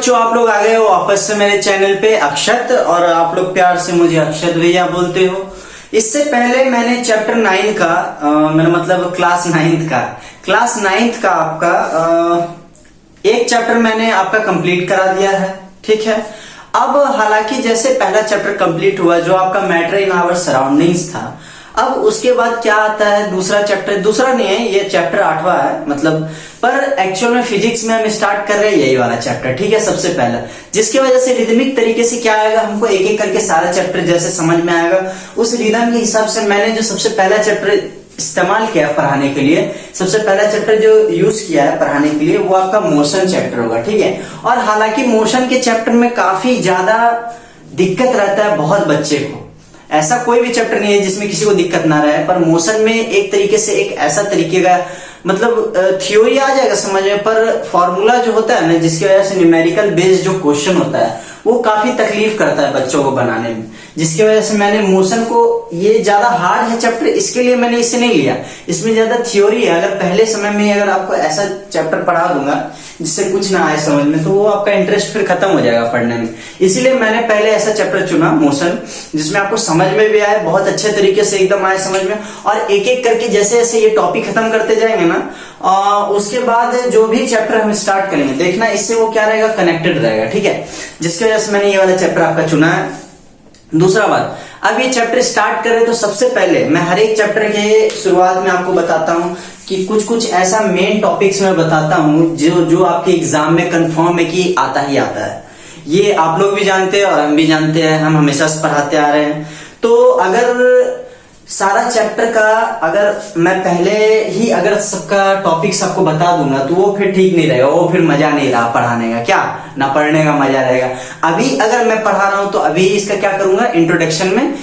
बच्चों, आप लोग आ गए हो वापस से मेरे चैनल पे अक्षत, और आप लोग प्यार से मुझे अक्षत भैया बोलते हो। इससे पहले मैंने चैप्टर 9 का मेरा मतलब क्लास नाइन्थ का आपका एक चैप्टर मैंने आपका कंप्लीट करा दिया है। ठीक है, अब हालांकि जैसे पहला चैप्टर कंप्लीट हुआ जो आपका मैटर इन आवर सराउंडिंग्स था, अब उसके बाद क्या आता है दूसरा चैप्टर। दूसरा नहीं है, ये चैप्टर 8वां है मतलब, पर एक्चुअल में फिजिक्स में हम स्टार्ट कर रहे हैं यही वाला चैप्टर। ठीक है, सबसे पहला, जिसकी वजह से रिदमिक तरीके से क्या आएगा, हमको एक एक करके सारा चैप्टर जैसे समझ में आएगा, उस रिदम के हिसाब से मैंने जो सबसे पहला चैप्टर इस्तेमाल किया पढ़ाने के लिए, सबसे पहला चैप्टर जो यूज किया है पढ़ाने के लिए वो आपका मोशन चैप्टर होगा। ठीक है, और हालांकि मोशन के चैप्टर में काफी ज्यादा दिक्कत रहता है बहुत बच्चे को। ऐसा कोई भी चैप्टर नहीं है जिसमें किसी को दिक्कत ना रहे, पर मोशन में एक तरीके से एक ऐसा तरीके का मतलब थ्योरी आ जाएगा समझ में, पर फॉर्मूला जो होता है ना, जिसकी वजह से न्यूमेरिकल बेस्ड जो क्वेश्चन होता है वो काफी तकलीफ करता है बच्चों को बनाने में, जिसकी वजह से मैंने मोशन को, ये ज्यादा हार्ड है चैप्टर, इसके लिए मैंने इसे नहीं लिया। इसमें ज्यादा थ्योरी है। अगर पहले समय में अगर आपको ऐसा चैप्टर पढ़ा दूंगा जिससे कुछ ना आए समझ में, तो वो आपका इंटरेस्ट फिर खत्म हो जाएगा पढ़ने में। इसीलिए मैंने पहले ऐसा चैप्टर चुना मोशन, जिसमें आपको समझ में भी आए, बहुत अच्छे तरीके से एकदम आए समझ में, और एक एक करके जैसे जैसे ये टॉपिक खत्म करते जाएंगे ना, उसके बाद जो भी चैप्टर हम स्टार्ट करेंगे देखना इससे वो क्या रहेगा, कनेक्टेड रहेगा। ठीक है, जिसकी वजह से मैंने ये वाला चैप्टर आपका चुना है। दूसरा बात, अब ये चैप्टर स्टार्ट करें तो सबसे पहले मैं हर एक चैप्टर के शुरुआत में आपको बताता हूं कि कुछ कुछ ऐसा मेन टॉपिक्स में बताता हूं जो आपके एग्जाम में कंफर्म है कि आता ही आता है। ये आप लोग भी जानते हैं और हम भी जानते हैं, हम हमेशा से पढ़ाते आ रहे हैं। तो अगर सारा चैप्टर का अगर मैं पहले ही अगर सबका टॉपिक सबको बता दूंगा तो वो फिर ठीक नहीं रहेगा, वो फिर मजा नहीं रहा पढ़ाने का, क्या ना पढ़ने का मजा रहेगा। अभी अगर मैं पढ़ा रहा हूं तो अभी इसका क्या करूंगा, इंट्रोडक्शन में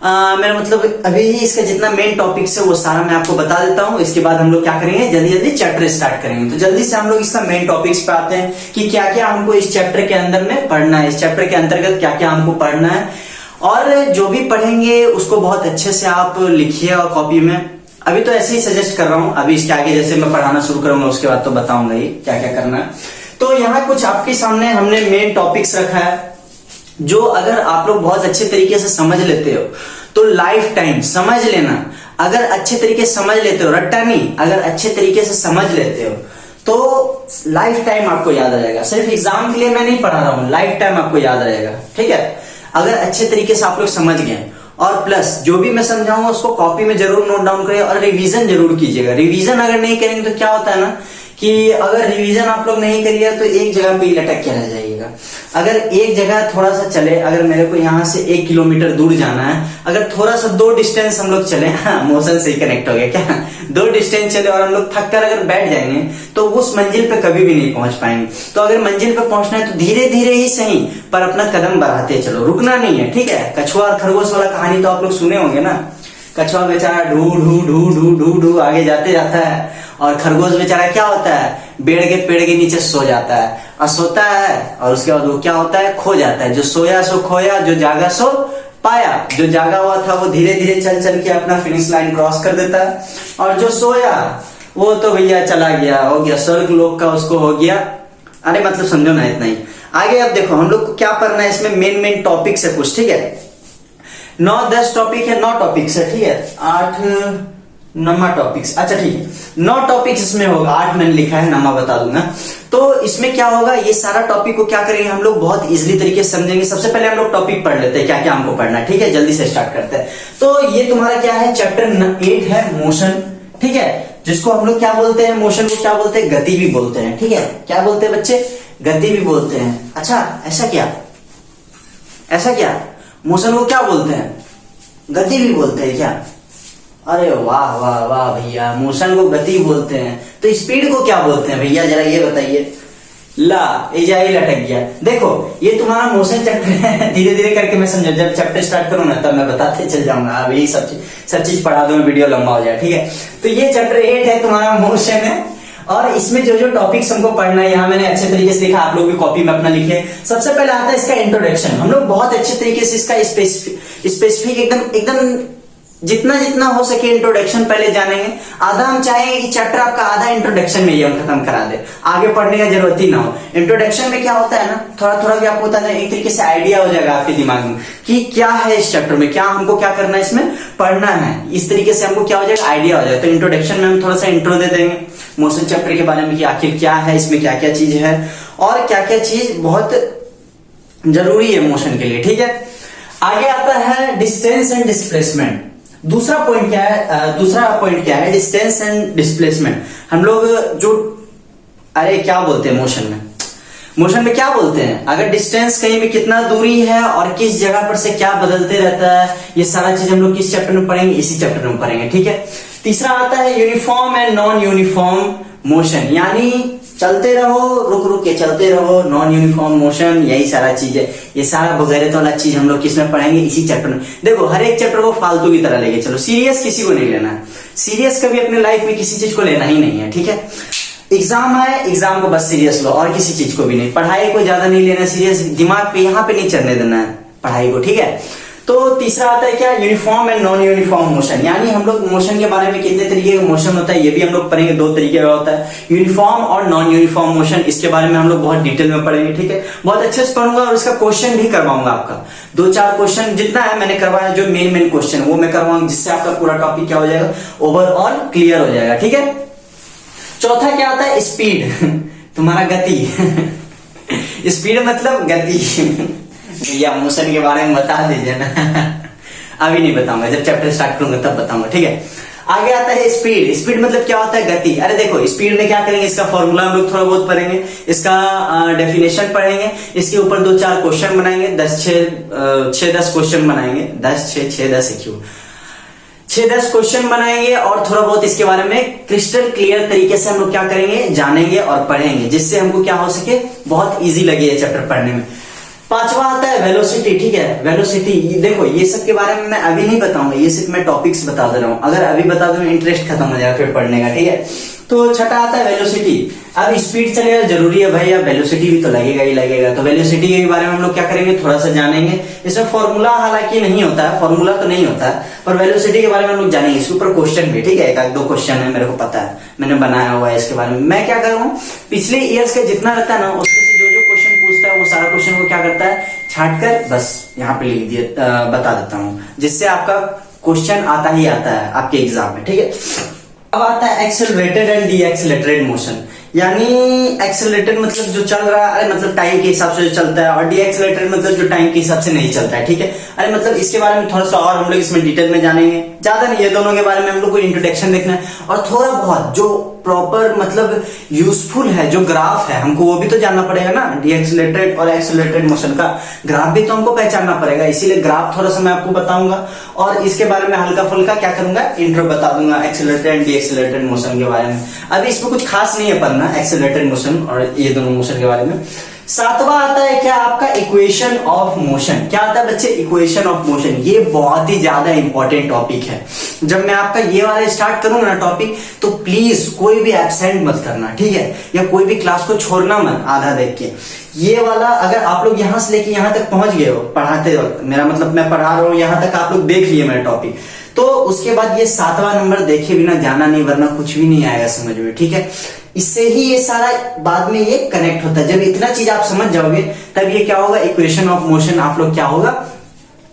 मेरा मतलब अभी ही इसका जितना मेन टॉपिक है वो सारा मैं आपको बता देता हूं। इसके बाद हम लोग क्या करेंगे, जल्दी जल्दी चैप्टर स्टार्ट करेंगे। तो जल्दी से हम लोग इसका मेन टॉपिक्स पे आते हैं कि क्या क्या हमको इस चैप्टर के अंदर में पढ़ना है, इस चैप्टर के अंतर्गत क्या क्या हमको पढ़ना है, और जो भी पढ़ेंगे उसको बहुत अच्छे से आप लिखिए और कॉपी में। अभी तो ऐसे ही सजेस्ट कर रहा हूं, अभी इसके आगे जैसे मैं पढ़ाना शुरू करूंगा उसके बाद तो बताऊंगा ही क्या क्या करना है। तो यहाँ कुछ आपके सामने हमने मेन टॉपिक्स रखा है, जो अगर आप लोग बहुत अच्छे तरीके से समझ लेते हो तो लाइफ टाइम समझ लेना। अगर अच्छे तरीके से समझ लेते हो, रट्टा नहीं, अगर अच्छे तरीके से समझ लेते हो तो लाइफ टाइम आपको याद आ जाएगा। सिर्फ एग्जाम के लिए मैं नहीं पढ़ा रहा हूं, लाइफ टाइम आपको याद रहेगा। ठीक है, अगर अच्छे तरीके से आप लोग समझ गए, और प्लस जो भी मैं समझाऊंगा उसको कॉपी में जरूर नोट डाउन करिए और रिवीजन जरूर कीजिएगा। रिवीजन अगर नहीं करेंगे तो क्या होता है ना कि अगर रिवीजन आप लोग नहीं करिए तो एक जगह पे ही लटक के रह जाइएगा। अगर एक जगह थोड़ा सा चले, अगर मेरे को यहाँ से 1 किलोमीटर दूर जाना है, अगर थोड़ा सा 2 डिस्टेंस हम लोग चले, हाँ मोशन से ही कनेक्ट हो गया क्या, 2 डिस्टेंस चले और हम लोग थक कर अगर बैठ जाएंगे तो उस मंजिल पे कभी भी नहीं पहुंच पाएंगे। तो अगर मंजिल पे पहुंचना है तो धीरे धीरे ही सही पर अपना कदम बढ़ाते चलो, रुकना नहीं है। ठीक है, कछुआ और खरगोश वाला कहानी तो आप लोग सुने होंगे ना। कछुआ बेचारा ढू ढू ढू ढू ढू ढू आगे जाते जाता है, और खरगोश बेचारा क्या होता है, पेड़ के नीचे सो जाता है, और सोता है और उसके बाद वो क्या होता है, खो जाता है। जो सोया सो खोया, जो जागा सो पाया। जो जागा हुआ था वो धीरे धीरे चल चल के अपना फिनिश लाइन क्रॉस कर देता है, और जो सोया वो तो भैया चला गया, हो गया स्वर्ग लोक का, उसको हो गया। अरे मतलब समझो ना, इतना ही। आगे अब देखो हम लोग को क्या पढ़ना है, इसमें मेन टॉपिक है कुछ। ठीक है, 9-10 टॉपिक है, 9 टॉपिक्स है। ठीक है, 8 टॉपिक्स, अच्छा ठीक है, 9 टॉपिक्स इसमें होगा, 8 मैंने लिखा है, नमा बता दूंगा। तो इसमें क्या होगा, ये सारा टॉपिक को क्या करेंगे हम लोग बहुत इजीली तरीके से समझेंगे। सबसे पहले हम लोग टॉपिक पढ़ लेते हैं, क्या क्या हमको पढ़ना है। ठीक है, जल्दी से स्टार्ट करते हैं। तो ये तुम्हारा क्या है, चैप्टर 8 है मोशन। ठीक है, जिसको हम लोग क्या बोलते हैं, मोशन को क्या बोलते हैं, गति भी बोलते हैं। ठीक है, क्या बोलते हैं बच्चे, गति भी बोलते हैं। अच्छा ऐसा क्या, मोशन को क्या बोलते हैं, गति भी बोलते हैं क्या? अरे वाह वाह वाह भैया, मोशन को गति बोलते हैं, तो स्पीड को क्या बोलते हैं भैया, जरा ये बताइए। ला एजा ही लटक गया। देखो ये तुम्हारा मोशन चैप्टर है, धीरे धीरे करके मैं समझा, जब चैप्टर स्टार्ट करूँ ना तब मैं बताते चल जाऊंगा। अभी सब चीज पढ़ा दूं, वीडियो लंबा हो जाए। ठीक है, तो ये चैप्टर 8 है तुम्हारा मोशन है, और इसमें जो जो टॉपिक्स हमको पढ़ना है यहाँ मैंने अच्छे तरीके से लिखा, आप लोग भी कॉपी में अपना लिखिए। सबसे पहले आता है इसका इंट्रोडक्शन। हम लोग बहुत अच्छे तरीके से इसका स्पेसिफिक एकदम जितना जितना हो सके इंट्रोडक्शन पहले जानेंगे। आधा हम चाहेंगे कि चैप्टर आपका आधा इंट्रोडक्शन में ही हम खत्म करा दे, आगे पढ़ने का जरूरत ही ना हो। इंट्रोडक्शन में क्या होता है ना, थोड़ा थोड़ा भी आपको होता है, एक तरीके से आइडिया हो जाएगा आपके दिमाग में कि क्या है इस चैप्टर में, क्या हमको क्या करना है, इसमें पढ़ना है, इस तरीके से हमको क्या हो जाएगा, आइडिया हो जाएगा। तो इंट्रोडक्शन में हम थोड़ा सा इंट्रो दे देंगे मोशन चैप्टर के बारे में कि आखिर क्या है, इसमें क्या क्या चीज है और क्या क्या चीज बहुत जरूरी है मोशन के लिए, ठीक है। आगे आता है डिस्टेंस एंड डिस्प्लेसमेंट। दूसरा पॉइंट क्या है, डिस्टेंस एंड डिस्प्लेसमेंट। हम लोग जो क्या बोलते हैं मोशन में क्या बोलते हैं, अगर डिस्टेंस कहीं भी कितना दूरी है और किस जगह पर से क्या बदलते रहता है, ये सारा चीज हम लोग किस चैप्टर में पढ़ेंगे, इसी चैप्टर में पढ़ेंगे, ठीक है। तीसरा आता है uniform and non uniform motion, यानी चलते रहो, रुक रुक के चलते रहो, नॉन यूनिफॉर्म मोशन, यही सारा चीज है। ये सारा वगैरह वाला चीज हम लोग किसमें पढ़ेंगे, इसी चैप्टर में। देखो हर एक चैप्टर को फालतू की तरह लेके चलो, सीरियस किसी को नहीं लेना है, सीरियस कभी अपने लाइफ में किसी चीज को लेना ही नहीं है, ठीक है। एग्जाम आए, एग्जाम को बस सीरियस लो और किसी चीज को भी नहीं, पढ़ाई को ज्यादा नहीं लेना सीरियस, दिमाग पे यहाँ पे नहीं चढ़ने देना है पढ़ाई को, ठीक है। तो तीसरा आता है क्या, uniform and non uniform motion, यानी हम लोग मोशन के बारे में कितने तरीके का मोशन होता है ये भी हम लोग पढ़ेंगे, दो तरीके का होता है, यूनिफॉर्म और नॉन यूनिफॉर्म मोशन। इसके बारे में हम लोग बहुत डिटेल में पढ़ेंगे, ठीक है। बहुत अच्छे से पढ़ूंगा और इसका क्वेश्चन भी करवाऊंगा आपका, 2-4 क्वेश्चन जितना है मैंने करवाया, जो मेन क्वेश्चन वो मैं करवाऊंगा, जिससे आपका पूरा टॉपिक क्या हो जाएगा, ओवरऑल क्लियर हो जाएगा, ठीक है। चौथा क्या आता है, स्पीड तुम्हारा गति स्पीड मतलब गति भैया मोशन के बारे में बता दीजिए ना अभी नहीं बताऊंगा, जब चैप्टर स्टार्ट करूंगा तब बताऊंगा, ठीक है। आगे आता है स्पीड मतलब क्या होता है, गति। अरे देखो स्पीड में क्या करेंगे, इसका फॉर्मूला हम लोग थोड़ा बहुत पढ़ेंगे, इसका डेफिनेशन पढ़ेंगे, इसके ऊपर 2-4 क्वेश्चन बनाएंगे, 6-10 क्वेश्चन बनाएंगे, 6-10 क्वेश्चन बनाएंगे और थोड़ा बहुत इसके बारे में क्रिस्टल क्लियर तरीके से हम लोग क्या करेंगे, जानेंगे और पढ़ेंगे, जिससे हमको क्या हो सके, बहुत इजी लगे ये चैप्टर पढ़ने में। पांचवा आता है वेलोसिटी, ठीक है। वेलोसिटी देखो ये सब के बारे में मैं अभी नहीं बताऊंगा, ये सिर्फ मैं टॉपिक्स बता दे रहा हूं, अगर अभी बता दूं इंटरेस्ट खत्म हो जाएगा फिर पढ़ने का, ठीक है। तो छठा आता है वेलोसिटी। अब स्पीड चलेगा जरूरी है भाई, अब वेलोसिटी भी तो लगेगा ही लगेगा, तो वेलोसिटी के बारे में हम लोग क्या करेंगे, थोड़ा सा जानेंगे। इसमें फॉर्मूला हालांकि नहीं होता है, फॉर्मूला तो नहीं होता है, पर वेलोसिटी के बारे में हम लोग जानेंगे। इसके ऊपर क्वेश्चन भी, ठीक है, 1-2 क्वेश्चन है, मेरे को पता है, मैंने बनाया हुआ है इसके बारे में। मैं क्या कर रहा हूँ, पिछले ईयर्स का जितना रहता है ना, उसमें से जो क्वेश्चन पूछता है वो सारा क्वेश्चन को क्या करता है, छाट कर बस यहाँ पे लिख दिए, बता देता हूँ, जिससे आपका क्वेश्चन आता ही आता है आपके एग्जाम में, ठीक है। अब आता है accelerated and D accelerated motion, यानी एक्सेलरेटेड मतलब जो चल रहा है, मतलब टाइम के हिसाब से जो चलता है, और डी एक्सेलरेटेड मतलब जो टाइम के हिसाब से नहीं चलता है, ठीक है। अरे मतलब इसके बारे में थोड़ा सा और हम लोग इसमें डिटेल में जानेंगे, ज्यादा नहीं, ये दोनों के बारे में हम लोग को इंट्रोडक्शन देखना है, और थोड़ा बहुत जो प्रॉपर मतलब यूजफुल है, जो ग्राफ है हमको वो भी तो जानना पड़ेगा ना, डी एक्सेलरेटेड और एक्सेलरेटेड मोशन का ग्राफ भी तो हमको पहचानना पड़ेगा, इसीलिए ग्राफ थोड़ा सा मैं आपको बताऊंगा, और इसके बारे में हल्का फुल्का क्या करूंगा, इंट्रो बता दूंगा accelerated and D accelerated motion के बारे में। अभी इसमें कुछ खास नहीं है पढ़ना एक्सेलरेटेड मोशन और ये दोनों मोशन के बारे में। सातवां आता है क्या, आपका इक्वेशन ऑफ मोशन। क्या आता है बच्चे, इक्वेशन ऑफ मोशन, ये बहुत ही ज्यादा इंपॉर्टेंट टॉपिक है। जब मैं आपका ये वाला स्टार्ट करूंगा ना टॉपिक, तो प्लीज कोई भी एब्सेंट मत करना, ठीक है, या कोई भी क्लास को छोड़ना मत आधा देख के। ये वाला अगर आप लोग यहां से लेके यहां तक पहुंच गए हो पढ़ाते वक्त, मेरा मतलब मैं पढ़ा रहा हूं यहां तक, आप लोग देख लिए मेरा टॉपिक, तो उसके बाद ये 7वां नंबर देखे बिना जाना नहीं, वरना कुछ भी नहीं आएगा समझ में, ठीक है। इससे ही ये सारा बाद में ये कनेक्ट होता है। जब इतना चीज आप समझ जाओगे तब ये क्या होगा, इक्वेशन ऑफ मोशन आप लोग क्या होगा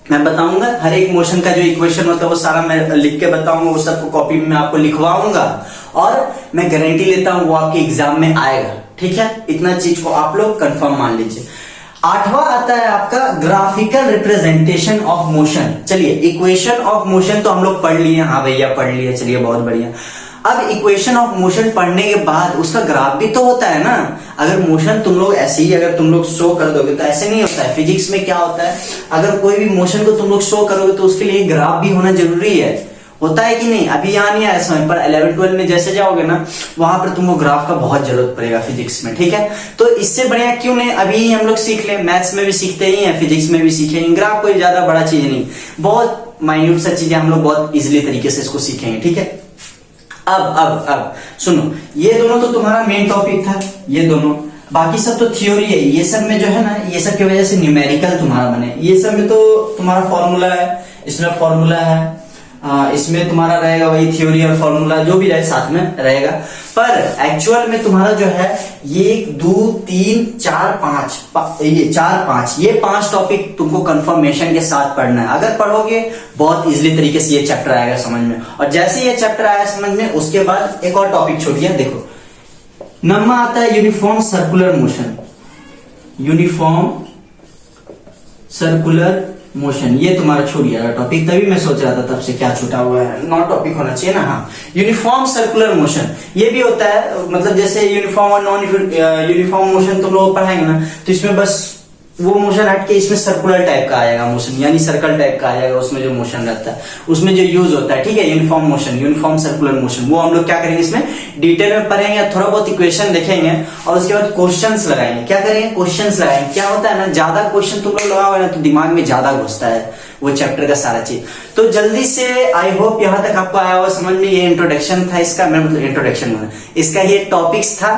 मैं बताऊंगा। हर एक मोशन का जो इक्वेशन होता है वो सारा मैं लिख के बताऊंगा, वो सबको कॉपी में आपको लिखवाऊंगा, और मैं गारंटी लेता हूं वो आपके एग्जाम में आएगा, ठीक है। इतना चीज को आप लोग कंफर्म मान लीजिए। 8वां आता है आपका ग्राफिकल रिप्रेजेंटेशन ऑफ मोशन। चलिए इक्वेशन ऑफ मोशन तो हम लोग पढ़ लिए, हाँ भैया पढ़ लिए, चलिए बहुत बढ़िया। अब इक्वेशन ऑफ मोशन पढ़ने के बाद उसका ग्राफ भी तो होता है ना। अगर मोशन तुम लोग ऐसे ही अगर तुम लोग शो कर दोगे तो ऐसे नहीं होता है। फिजिक्स में क्या होता है, अगर कोई भी मोशन को तुम लोग शो करोगे तो उसके लिए ग्राफ भी होना जरूरी है, होता है कि नहीं। अभी यहाँ नहीं आया समय पर 11-12 में जैसे जाओगे ना, वहां पर तुमको ग्राफ का बहुत जरूरत पड़ेगा फिजिक्स में, ठीक है। तो इससे बढ़िया क्यों नहीं अभी ही हम लोग सीख ले, मैथ्स में भी सीखते ही हैं, फिजिक्स में भी सीखेंगे। ग्राफ कोई ज्यादा बड़ा चीज नहीं, बहुत माइन्यूट सा चीजें हम लोग बहुत इजिली तरीके से इसको सीखेंगे, ठीक है। अब सुनो, ये दोनों तो तुम्हारा मेन टॉपिक था, ये दोनों, बाकी सब तो थ्योरी है। ये सब में जो है ना, ये सब की वजह से न्यूमेरिकल तुम्हारा बने। ये सब में तो तुम्हारा फॉर्मूला है, इसमें फॉर्मूला है, इसमें तुम्हारा रहेगा वही थ्योरी और फॉर्मूला जो भी रहे साथ में रहेगा, पर एक्चुअल में तुम्हारा जो है ये 1 2 3 4 5 ये 4 5 ये 5 टॉपिक तुमको कंफर्मेशन के साथ पढ़ना है। अगर पढ़ोगे बहुत इजीली तरीके से ये चैप्टर आएगा समझ में, और जैसे ये चैप्टर आया समझ में उसके बाद एक और टॉपिक छूट गया। देखो नंबर आता है uniform circular motion, uniform circular motion, ये तुम्हारा छूट गया टॉपिक, तभी मैं सोच रहा था तब से क्या छूटा हुआ है, नॉट टॉपिक होना चाहिए ना। हाँ, यूनिफॉर्म सर्कुलर मोशन ये भी होता है, मतलब जैसे यूनिफॉर्म और नॉन यूनिफॉर्म मोशन तुम लोग पढ़ाएंगे ना, तो इसमें बस वो मोशन हट के इसमें सर्कुलर टाइप का आएगा मोशन, यानी सर्कल टाइप का आएगा, उसमें जो मोशन रहता है उसमें जो यूज होता है, ठीक है। Uniform motion, uniform circular motion, वो हम लोग क्या करेंगे इसमें डिटेल में पढ़ेंगे, थोड़ा बहुत इक्वेशन देखेंगे और उसके बाद क्वेश्चंस लगाएंगे। क्या करेंगे, क्वेश्चंस लगाएंगे। क्या होता है ना, ज्यादा क्वेश्चन तुम लोग लगाओगे ना तो दिमाग में ज्यादा घुसता है वो चैप्टर का सारा चीज। तो जल्दी से आई होप यहाँ तक आपको आया हुआ समझ में। ये इंट्रोडक्शन था इसका, मैं मतलब इंट्रोडक्शन इसका ये टॉपिक्स था।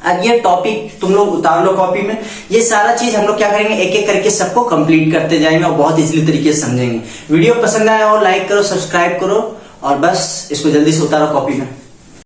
अब ये टॉपिक तुम लोग उतार लो कॉपी में, ये सारा चीज हम लोग क्या करेंगे एक एक करके सबको कंप्लीट करते जाएंगे और बहुत इजीली तरीके से समझेंगे। वीडियो पसंद आया हो लाइक करो, सब्सक्राइब करो और बस इसको जल्दी से उतारो कॉपी में।